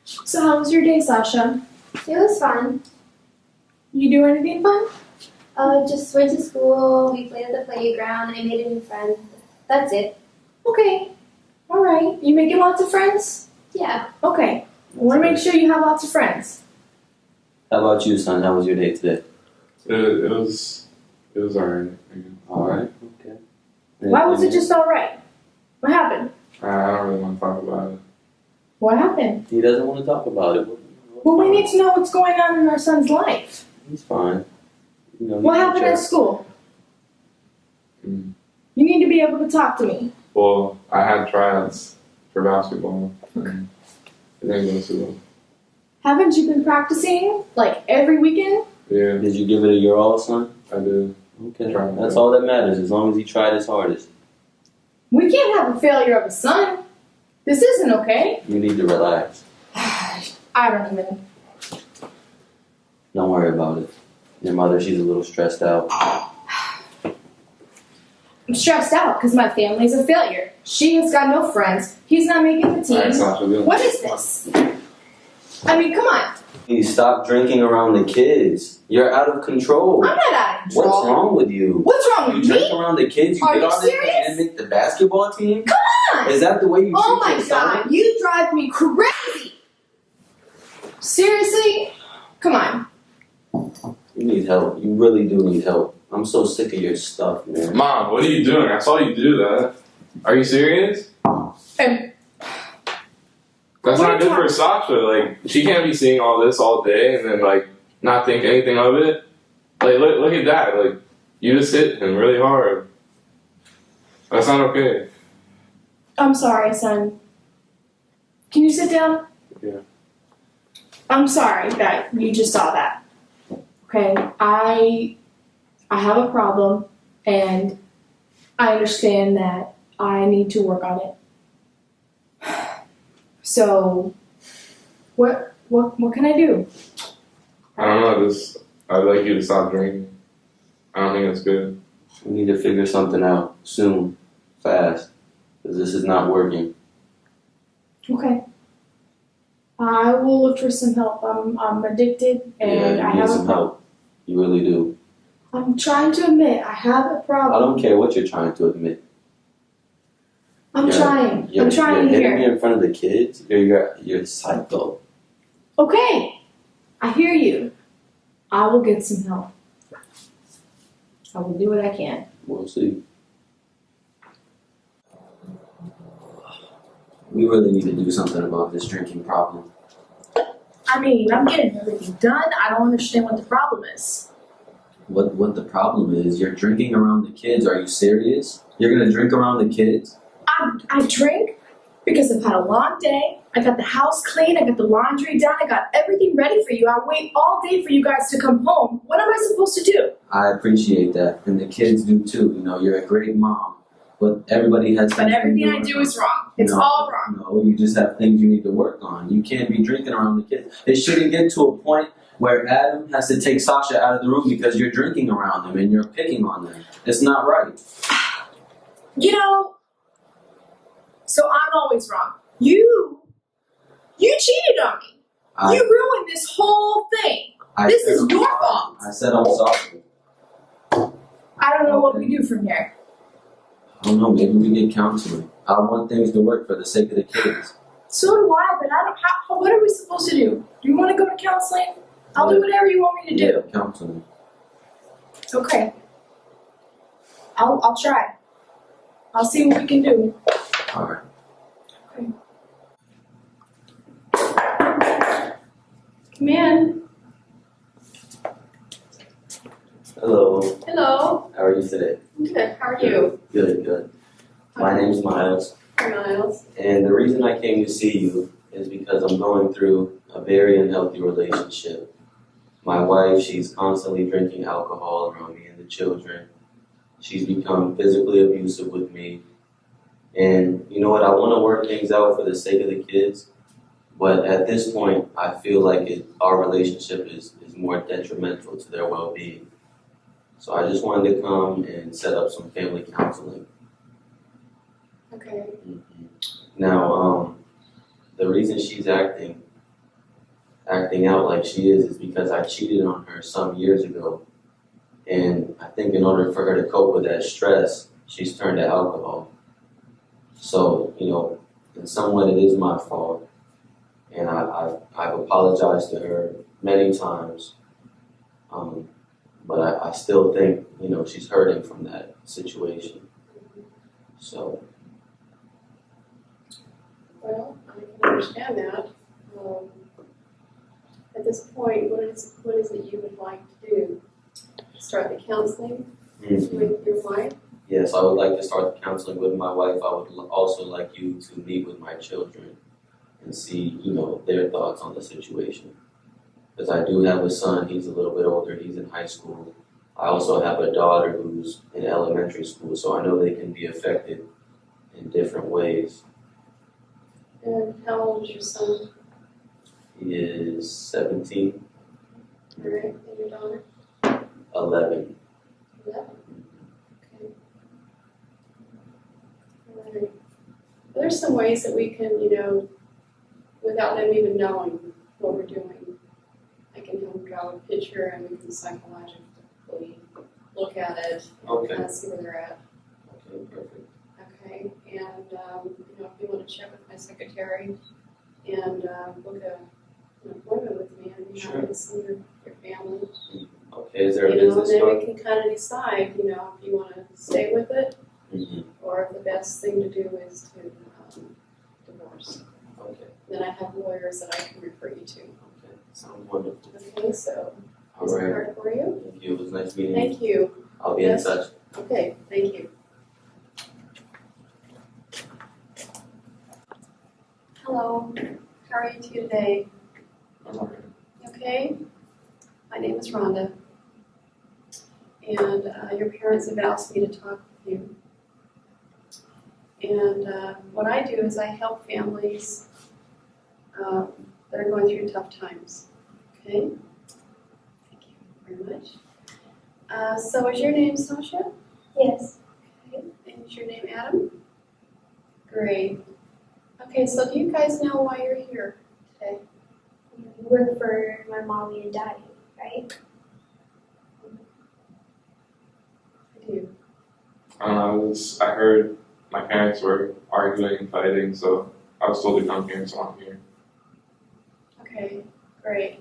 So how was your day, Sasha? It was fun. You do anything fun? Just went to school, we played at the playground, I made a new friend. That's it. Okay. Alright. You making lots of friends? Yeah. Okay. I want to make sure you have lots of friends. How about you, son? How was your day today? It was alright. Alright, okay. Why was it just alright? What happened? I don't really want to talk about it. What happened? He doesn't want to talk about it. Well, we need to know what's going on in our son's life. He's fine. You know, What happened at school? Mm. You need to be able to talk to me. Well, I had tryouts for basketball. And it didn't go too well. Haven't you been practicing, like, every weekend? Yeah, Did you give it your all, son? I did. Okay. Tried. That's all that matters, as long as he tried his hardest. We can't have a failure of a son. This isn't okay. You need to relax. I don't even... Don't worry about it. Your mother, she's a little stressed out. I'm stressed out because my family's a failure. She has got no friends. He's not making the team. Alright, Sasha, What is this? I mean, come on. You stop drinking around the kids. You're out of control. I'm not out of control. What's wrong with you? What's wrong You with drink me? around the kids. You Are get you on this serious? and make the basketball team. Come on. Is that the way you Oh treat my your son? God, you drive me crazy. Seriously? Come on. You need help. You really do need help. I'm so sick of your stuff, man. Mom, what are you doing? I saw you do that. Are you serious? And That's What are not you good for Sasha. Like, she can't be seeing all this all day and then, like, not think anything of it. Like, look at that. Like, you just hit him really hard. That's not okay. I'm sorry, son. Can you sit down? Yeah. I'm sorry that you just saw that. Okay, I have a problem, and I understand that I need to work on it. So, what can I do? I don't know. I'd like you to stop drinking. I don't think it's good. We need to figure something out soon, fast, because this is not working. Okay. I will look for some help. I'm addicted, and Yeah, I you have need a some problem. help. You really do. I'm trying to admit I have a I problem. don't care what you're trying to admit. I'm trying. You're I'm trying hitting here. me in front of the kids. You're psycho. Okay, I hear you. I will get some help. I will do what I can. We'll see. We really need to do something about this drinking problem. I mean, I'm getting everything done. I don't understand what the problem is. What the problem is? You're drinking around the kids. Are you serious? You're gonna drink around the kids? I drink because I've had a long day. I got the house clean. I got the laundry done. I got everything ready for you. I wait all day for you guys to come home. What am I supposed to do? I appreciate that, and the kids do too. You know, you're a great mom, but everybody has. But everything I do is wrong. It's all wrong. No, you just have things you need to work on. You can't be drinking around the kids. It shouldn't get to a point where Adam has to take Sasha out of the room because you're drinking around them and you're picking on them. It's not right. You know, so I'm always wrong. You cheated on me. You ruined this whole thing. This is your fault. I said I'm sorry. I don't know what we do from here. I don't know, maybe we get counseling. I want things to work for the sake of the kids. So do I, but I don't. What are we supposed to do? Do you want to go to counseling? I'll do whatever you want me to do. Yeah, counseling. Okay. I'll try. I'll see what we can do. All right. Okay. Come in. Hello. Hello. How are you today? Good. How are you? Good, good. My name's Miles. Hi, Miles. And the reason I came to see you is because I'm going through a very unhealthy relationship. My wife, she's constantly drinking alcohol around me and the children. She's become physically abusive with me. And you know what? I want to work things out for the sake of the kids. But at this point, I feel like our relationship is more detrimental to their well-being. So I just wanted to come and set up some family counseling. Okay. Now, the reason she's acting acting out like she is because I cheated on her some years ago. And I think in order for her to cope with that stress, she's turned to alcohol. So, in some way it is my fault. And I've apologized to her many times. But I still think, she's hurting from that situation. So. Well, I can understand that. At this point, what is it you would like to do? Start the counseling with your wife? Yes, I would like to start the counseling with my wife. I would also like you to meet with my children and see, their thoughts on the situation. Because I do have a son, he's a little bit older, he's in high school. I also have a daughter who's in elementary school, so I know they can be affected in different ways. And how old is your son? He is 17, All right, and your daughter? 11. 11. Okay. All right. Well, there's some ways that we can, without them even knowing what we're doing, I can help them draw a picture and we can psychologically look at it and Okay. kind of see where they're at. Okay, perfect. Okay, and if you want to check with my secretary and book an appointment with me, I'd be happy to see your family. Okay, is there a And business then card? we can kind of decide, if you want to stay with it or if the best thing to do is to divorce. Okay, Then I have lawyers that I can refer you to. okay, sounds wonderful. Okay, so All is it right, hard for you? thank you, it was nice meeting you. Thank you. I'll be in Yes. touch. Okay, thank you. Hello, how are you two today? Okay, my name is Rhonda, and your parents have asked me to talk with you. And what I do is I help families that are going through tough times. Okay, thank you very much. So is your name Sasha? Yes. Okay, and is your name Adam? Great. Okay, so do you guys know why you're here today? You work for my mommy and daddy, right? I do. I heard my parents were arguing and fighting, so I was told to come here, so I'm here. Okay, great.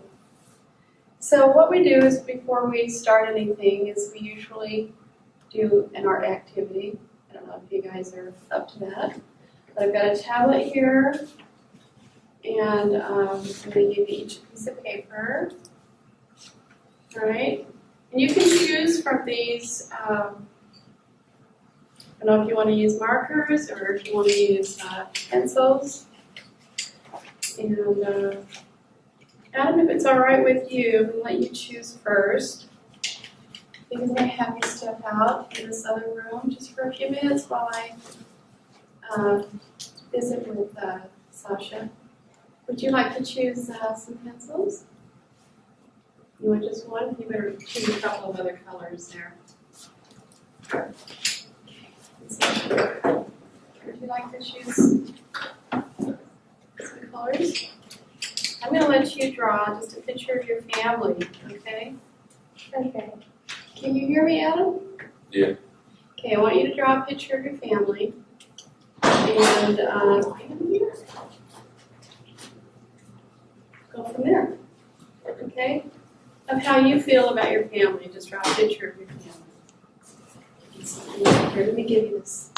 So what we do is before we start anything is we usually do an art activity. I don't know if you guys are up to that. But I've got a tablet here and I'm going to give you each a piece of paper. All right, and you can choose from these, I don't know if you want to use markers or if you want to use pencils. And Adam, if it's all right with you, I'm going to let you choose first. Because I'm going to have you step out in this other room just for a few minutes while I visit with Sasha. Would you like to choose some pencils? You want just one? You better choose a couple of other colors there. Okay. Sasha, would you like to choose some colors? I'm going to let you draw just a picture of your family, okay? Okay. Can you hear me, Adam? Yeah. Okay, I want you to draw a picture of your family. And go from there, okay? Of how you feel about your family. Just draw a picture of your family. Here, let me give you this.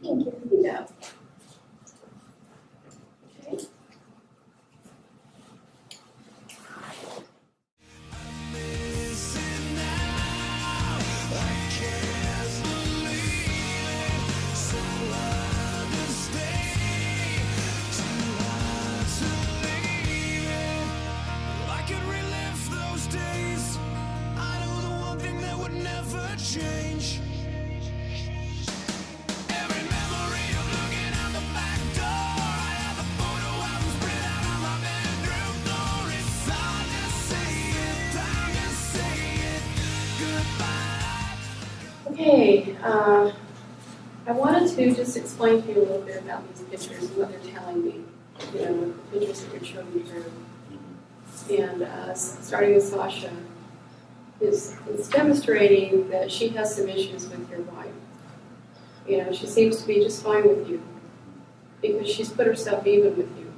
Thank you. Here you go. Okay. Change. Every memory of looking out the back door. I have a photo album spread out on my bedroom floor. It's time to say it, time to say it. Goodbye. Okay, I wanted to just explain to you a little bit about these pictures and what they're telling me. you know, with the pictures that your children drew. And starting with Sasha, is demonstrating that she has some issues with your wife. You know, she seems to be just fine with you because she's put herself even with you.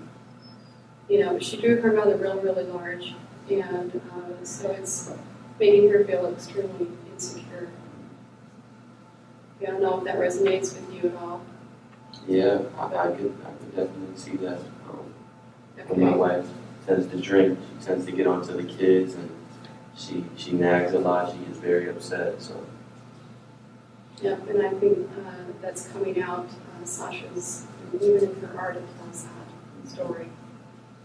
You know, she drew her mother really large, and so it's making her feel extremely insecure. I don't know if that resonates with you at all. Yeah, I could definitely see that. When my Okay. wife tends to drink, she tends to get onto the kids, and she nags a lot. She gets very upset. So Yep, and I think that's coming out. Sasha's, even in her art, it tells that story.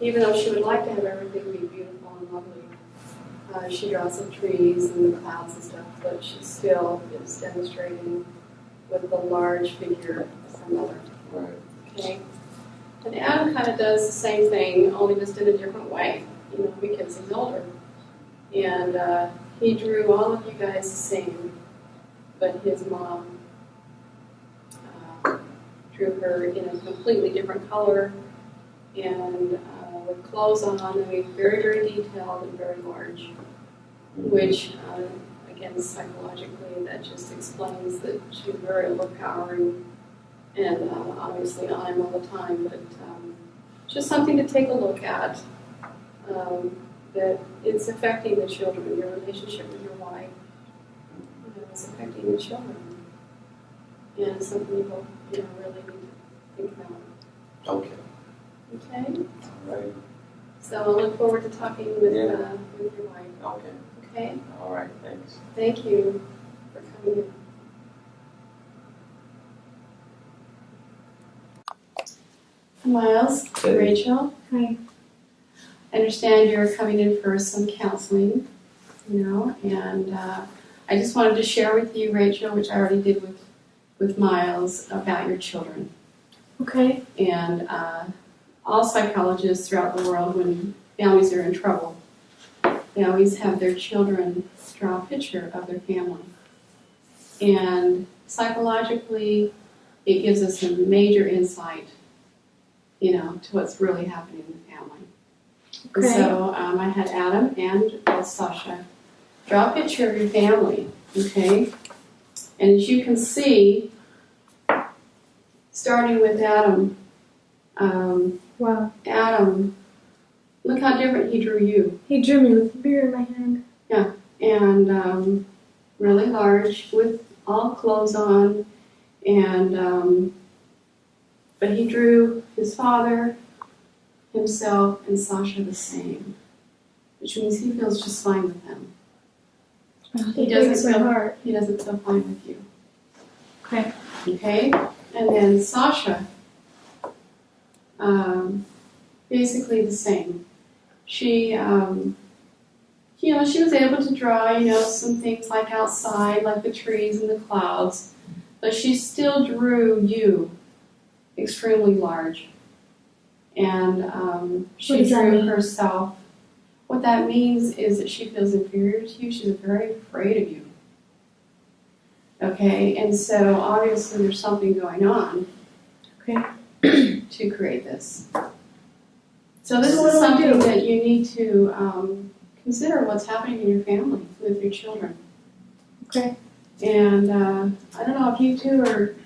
Even though she would like to have everything be beautiful and lovely, she draws the trees and the clouds and stuff, but she still is demonstrating with the large figure of her mother. right. Okay? And Adam kind of does the same thing, only just in a different way, you know, because he's older. And he drew all of you guys the same, but his mom drew her in a completely different color and with clothes on, I mean, very detailed and very large, which, again, psychologically, that just explains that she's very overpowering and obviously on him all the time, but just something to take a look at, that it's affecting the children, your relationship with your wife, you know, it's affecting the children. And it's something you both, you know, really need to think about. Okay. Okay? All right. So I look forward to talking with your wife. Okay. Okay? All right. Thanks. Thank you for coming in. Miles, Hey. Rachel. Hi. I understand you're coming in for some counseling, you know, and I just wanted to share with you, Rachel, which I already did with Miles, about your children. Okay. And all psychologists throughout the world, when families are in trouble, they always have their children draw a picture of their family. And psychologically, it gives us a major insight, you know, to what's really happening in the family. And Okay. so I had Adam and Sasha draw a picture of your family, okay? And as you can see, starting with Adam, Wow. Adam, look how different he drew you. He drew me with beer in my hand. And really large with all clothes on, and but he drew his father, himself, and Sasha the same, which means he feels just fine with them. He doesn't breaks my feel- heart. He doesn't feel fine with you. Okay. Okay, and then Sasha, basically the same. She, you know, she was able to draw, you know, some things like outside, like the trees and the clouds, but she still drew you extremely large. And she What does that drew mean? herself. What that means is that she feels inferior to you. She's very afraid of you. Okay, and so obviously there's something going on. Okay. To create this. So this So what is do I something do? that you need to consider what's happening in your family with your children. Okay. And I don't know if you two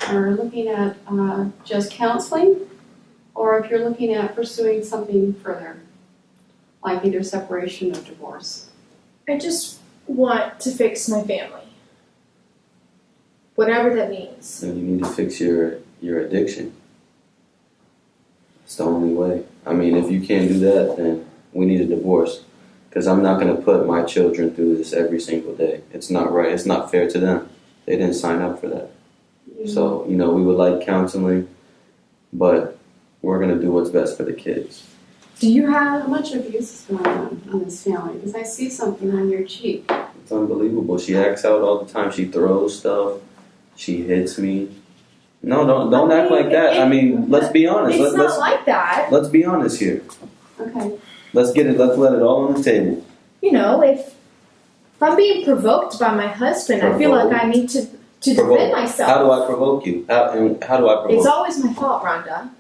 are looking at just counseling or if you're looking at pursuing something further, like either separation or divorce. I just want to fix my family. Whatever that means. So you need to fix your addiction. It's the only way. I mean, if you can't do that, then we need a divorce. Because I'm not going to put my children through this every single day. It's not right. It's not fair to them. They didn't sign up for that. So, you know, we would like counseling, but we're going to do what's best for the kids. Do you How have much abuse is going on in this family? Because I see something on your cheek. It's unbelievable. She acts out all the time. She throws stuff. She hits me. No, don't act like that. I mean, let's be honest. It's Let's not like that. let's be honest here. Okay. Let's let it all on the table. You know, if I'm being provoked by my husband, I feel like I need to defend myself. How do I provoke you? How do I provoke? It's always my fault, Rhonda.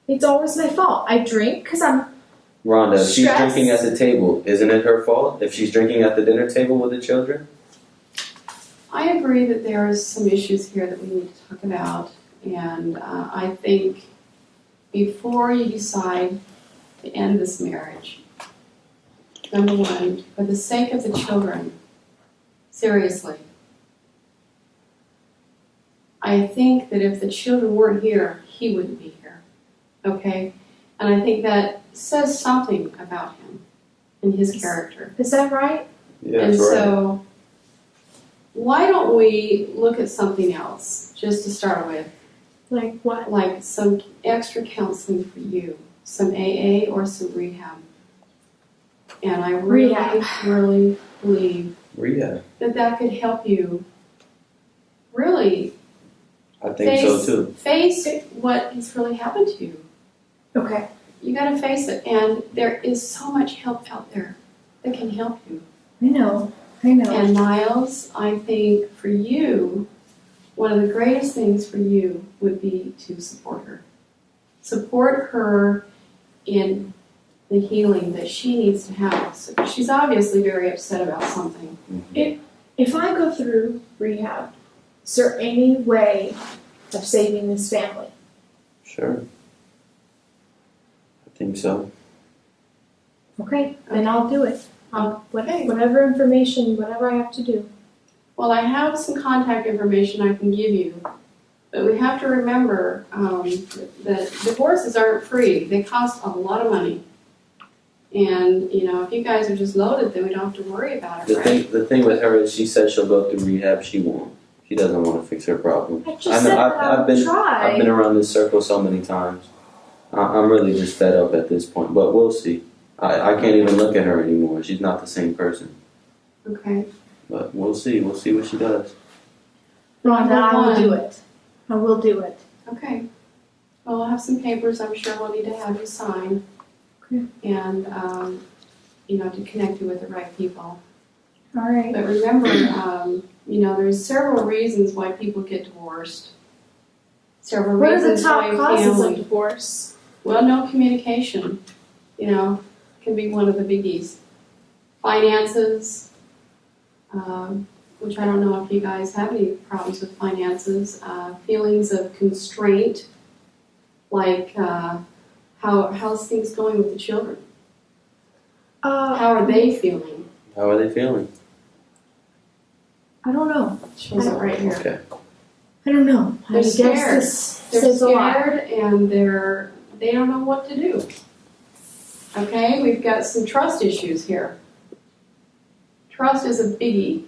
It's always my fault. I drink because I'm Rhonda, if she's Stress. drinking at the table, isn't it her fault? If she's drinking at the dinner table with the children? I agree that there are some issues here that we need to talk about, and I think before you decide to end this marriage, number one, for the sake of the children, seriously, I think that if the children weren't here, he wouldn't be here, okay? And I think that says something about him and his character. Is that right? Yeah, And that's right. so, why don't we look at something else, just to start with, Like what? like some extra counseling for you, some AA or some rehab. And I really, Rehab. really believe Rehab. that could help you really I think so face, too. face what has really happened to you. Okay. You gotta face it, and there is so much help out there that can help you. I know. And Miles, I think for you, one of the greatest things for you would be to support her. Support her in the healing that she needs to have. So she's obviously very upset about something. If I go through rehab, is there any way of saving this family? Sure. I think so. Okay, then I'll do it. Okay. Whatever information, whatever I have to do. Well, I have some contact information I can give you, but we have to remember that divorces aren't free. They cost a lot of money. And, you know, if you guys are just loaded, then we don't have to worry about it, right? The thing with her is she said she'll go through rehab. She won't. She doesn't want to fix her problem. I just said that I would try. I've been around this circle so many times. I'm really just fed up at this point. But we'll see. I can't even look at her anymore. She's not the same person. Okay. But we'll see. We'll see what she does. Rhonda, I will Number do one. it. I will do it. Okay. Well, I'll have some papers I'm sure we'll need to have you sign. Okay. And, you know, to connect you with the right people. All right. But remember, you know, there's several reasons why people get divorced. Several What are the reasons top why causes of family. divorce? Well, no communication, you know, can be one of the biggies. Finances, which I don't know if you guys have any problems with finances. Feelings of constraint, like how's things going with the children? How are they feeling? How are they feeling? I don't know. Shows it right here. Okay. I don't know. They're I guess scared. this They're says a lot. scared and they don't know what to do. Okay, we've got some trust issues here. Trust is a biggie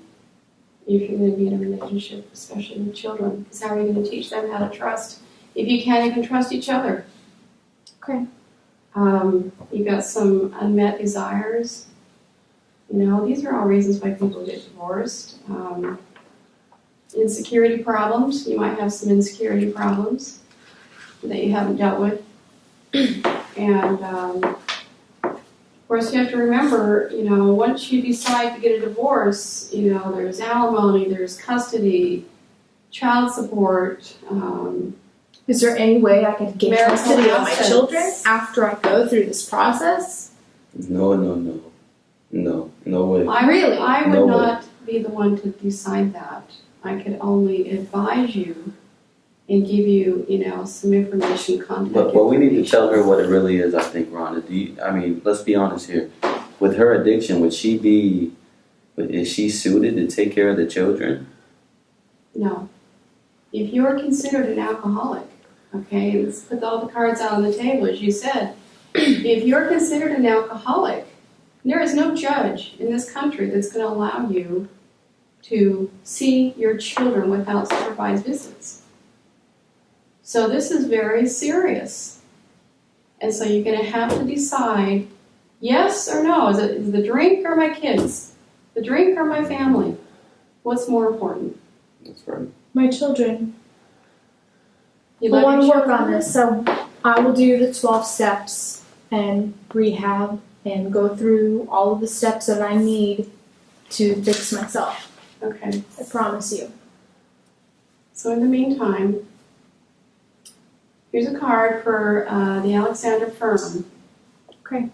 if you're going to be in a relationship, especially with children. Because how are you going to teach them how to trust if you can't even trust each other? Okay. You've got some unmet desires. You know, these are all reasons why people get divorced. Insecurity problems. You might have some insecurity problems that you haven't dealt with. And, of course, you have to remember, you know, once you decide to get a divorce, you know, there's alimony, there's custody, child support. Is there any way I could get Marital custody of my assets. children after I go through this process? No way. Really? I would No way. not be the one to decide that. I could only advise you and give you, you know, some information, contact But we need to tell her information. what it really is, I think, Rhonda. I mean, let's be honest here. With her addiction, is she suited to take care of the children? No. If you're considered an alcoholic, okay, let's put all the cards out on the table, as you said. If you're considered an alcoholic, there is no judge in this country that's going to allow you to see your children without supervised visits. So this is very serious. And so you're going to have to decide yes or no. Is it the drink or my kids? The drink or my family? What's more important? That's right. My children. You I love want to your work on children? this, so I will do the 12 steps and rehab and go through all of the steps that I need to fix myself. Okay. I promise you. So in the meantime, Here's a card for the Alexander firm. Okay.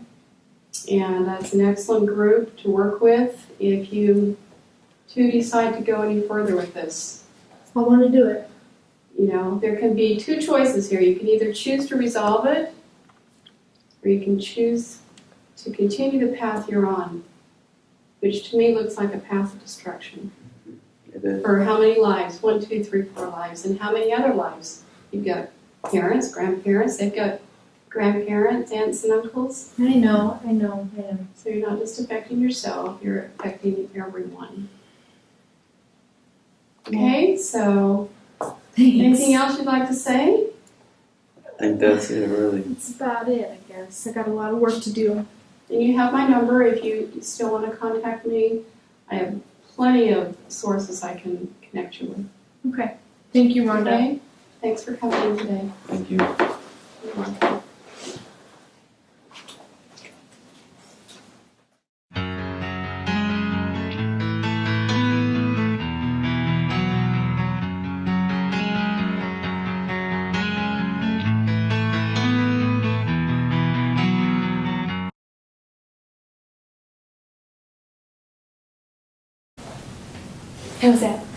And that's an excellent group to work with if you two decide to go any further with this. I want to do it. You know, there can be two choices here. You can either choose to resolve it, or you can choose to continue the path you're on, which to me looks like a path of destruction. It is. For how many lives? 1, 2, 3, 4 lives. And how many other lives? You've got parents, grandparents, they've got grandparents, aunts and uncles. I know. So you're not just affecting yourself, you're affecting everyone. Okay, so anything else you'd like to say? I think that's it, really. That's about it, I guess. I got a lot of work to do. And you have my number if you still want to contact me. I have plenty of sources I can connect you with. Okay. Thank you, Rhonda. Okay? Thanks for coming in today. Thank you. You're welcome. How was that?